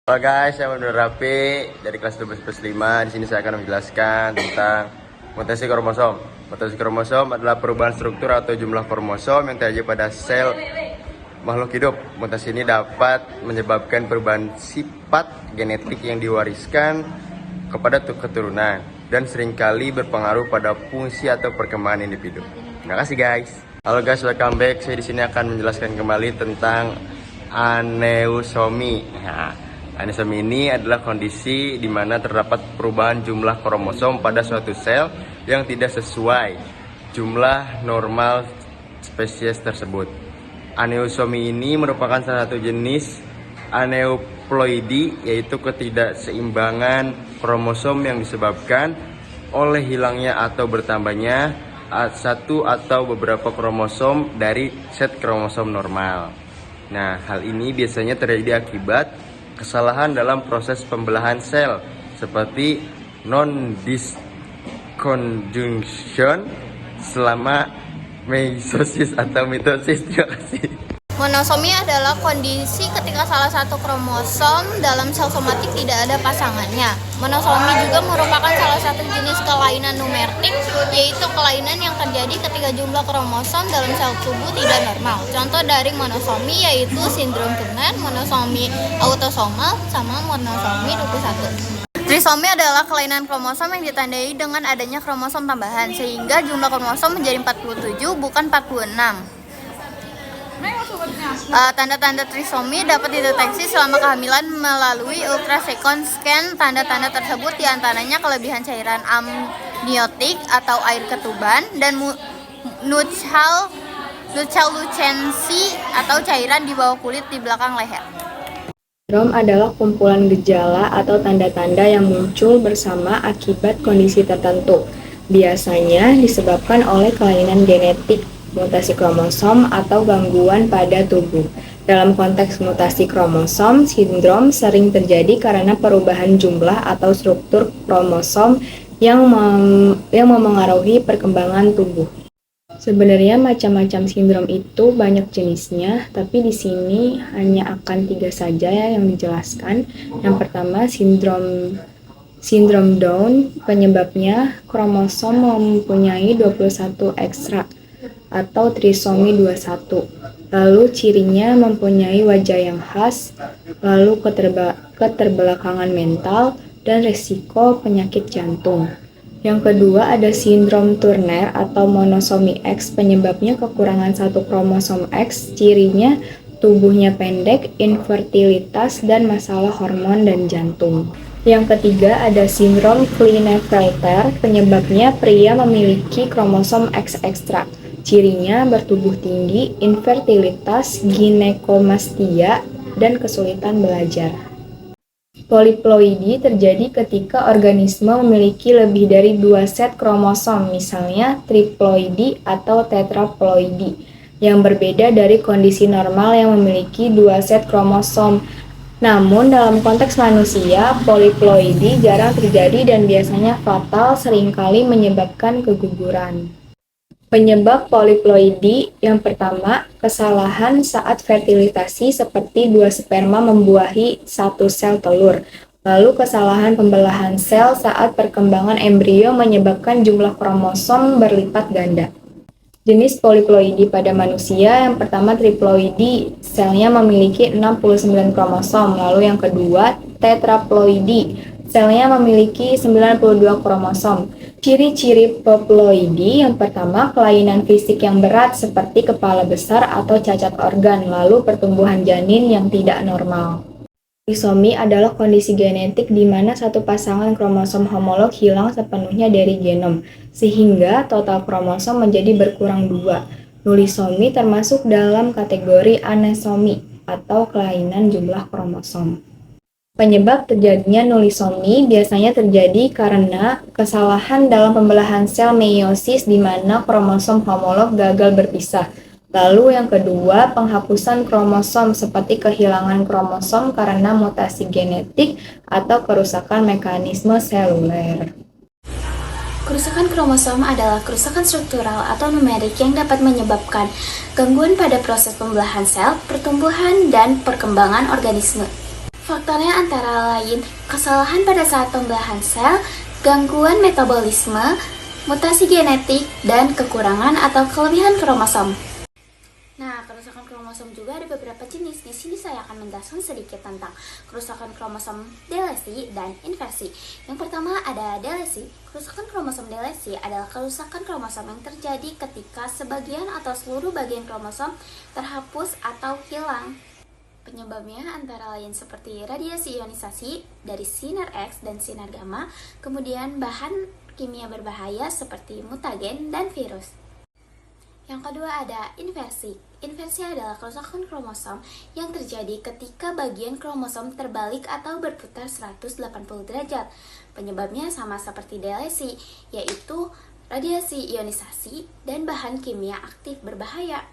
Halo guys, saya Nur Rapi dari kelas 12+5. Di sini saya akan menjelaskan tentang mutasi kromosom. Mutasi kromosom adalah perubahan struktur atau jumlah kromosom yang terjadi pada sel makhluk hidup. Mutasi ini dapat menyebabkan perubahan sifat genetik yang diwariskan kepada keturunan dan seringkali berpengaruh pada fungsi atau perkembangan individu. Terima kasih guys. Halo guys, welcome back. Saya di sini akan menjelaskan kembali tentang aneuploidy. Aneuploidy ini adalah kondisi di mana terdapat perubahan jumlah kromosom pada suatu sel yang tidak sesuai jumlah normal spesies tersebut. Aneuploidy ini merupakan salah satu jenis aneuploidy, yaitu ketidakseimbangan kromosom yang disebabkan oleh hilangnya atau bertambahnya satu atau beberapa kromosom dari set kromosom normal. Nah, hal ini biasanya terjadi akibat kesalahan dalam proses pembelahan sel seperti non-disconjunction selama meiosis atau mitosis. Terima kasih. Monosomi adalah kondisi ketika salah satu kromosom dalam sel somatik tidak ada pasangannya. Monosomi juga merupakan salah satu jenis kelainan numertik, yaitu kelainan yang terjadi ketika jumlah kromosom dalam sel tubuh tidak normal. Contoh dari monosomi yaitu sindrom Turner, monosomi autosomal, sama monosomi 21. Trisomi adalah kelainan kromosom yang ditandai dengan adanya kromosom tambahan, sehingga jumlah kromosom menjadi 47 bukan 46. Tanda-tanda trisomi dapat dideteksi selama kehamilan melalui ultrasound scan. Tanda-tanda tersebut diantaranya kelebihan cairan amniotik atau air ketuban dan lucensi atau cairan di bawah kulit di belakang leher. Sindrom adalah kumpulan gejala atau tanda-tanda yang muncul bersama akibat kondisi tertentu. Biasanya disebabkan oleh kelainan genetik, mutasi kromosom, atau gangguan pada tubuh. Dalam konteks mutasi kromosom, sindrom sering terjadi karena perubahan jumlah atau struktur kromosom yang memengaruhi perkembangan tubuh. Sebenarnya macam-macam sindrom itu banyak jenisnya, tapi di sini hanya akan 3 saja yang dijelaskan. Yang pertama, sindrom Down. Penyebabnya kromosom mempunyai 21 ekstra atau trisomi 21. Lalu cirinya mempunyai wajah yang khas, lalu keterbelakangan mental, dan risiko penyakit jantung. Yang kedua ada sindrom Turner atau monosomi X. Penyebabnya kekurangan satu kromosom X, cirinya tubuhnya pendek, infertilitas, dan masalah hormon dan jantung. Yang ketiga ada sindrom Klinefelter. Penyebabnya pria memiliki kromosom X ekstra. Cirinya bertubuh tinggi, infertilitas, ginekomastia, dan kesulitan belajar. Poliploidi terjadi ketika organisme memiliki lebih dari 2 set kromosom, misalnya triploidi atau tetraploidi, yang berbeda dari kondisi normal yang memiliki 2 set kromosom. Namun dalam konteks manusia, poliploidi jarang terjadi dan biasanya fatal, seringkali menyebabkan keguguran. Penyebab poliploidi yang pertama, kesalahan saat fertilitasi seperti 2 sperma membuahi 1 sel telur. Lalu kesalahan pembelahan sel saat perkembangan embrio menyebabkan jumlah kromosom berlipat ganda. Jenis poliploidi pada manusia yang pertama triploidi, selnya memiliki 69 kromosom. Lalu yang kedua tetraploidi, selnya memiliki 92 kromosom. Ciri-ciri poliploidi yang pertama, kelainan fisik yang berat seperti kepala besar atau cacat organ, lalu pertumbuhan janin yang tidak normal. Trisomi adalah kondisi genetik di mana satu pasangan kromosom homolog hilang sepenuhnya dari genom, sehingga total kromosom menjadi berkurang 2. Nulisomi termasuk dalam kategori anesomi atau kelainan jumlah kromosom. Penyebab terjadinya nulisomi biasanya terjadi karena kesalahan dalam pembelahan sel meiosis di mana kromosom homolog gagal berpisah. Lalu yang kedua, penghapusan kromosom seperti kehilangan kromosom karena mutasi genetik atau kerusakan mekanisme seluler. Kerusakan kromosom adalah kerusakan struktural atau numerik yang dapat menyebabkan gangguan pada proses pembelahan sel, pertumbuhan, dan perkembangan organisme. Faktornya antara lain kesalahan pada saat pembelahan sel, gangguan metabolisme, mutasi genetik, dan kekurangan atau kelebihan kromosom. Nah, kerusakan kromosom juga ada beberapa jenis. Di sini saya akan menjelaskan sedikit tentang kerusakan kromosom delesi dan inversi. Yang pertama ada delesi. Kerusakan kromosom delesi adalah kerusakan kromosom yang terjadi ketika sebagian atau seluruh bagian kromosom terhapus atau hilang. Penyebabnya antara lain seperti radiasi ionisasi dari sinar X dan sinar gamma, kemudian bahan kimia berbahaya seperti mutagen dan virus. Yang kedua ada inversi. Inversi adalah kerusakan kromosom yang terjadi ketika bagian kromosom terbalik atau berputar 180 derajat. Penyebabnya sama seperti delesi, yaitu radiasi ionisasi dan bahan kimia aktif berbahaya.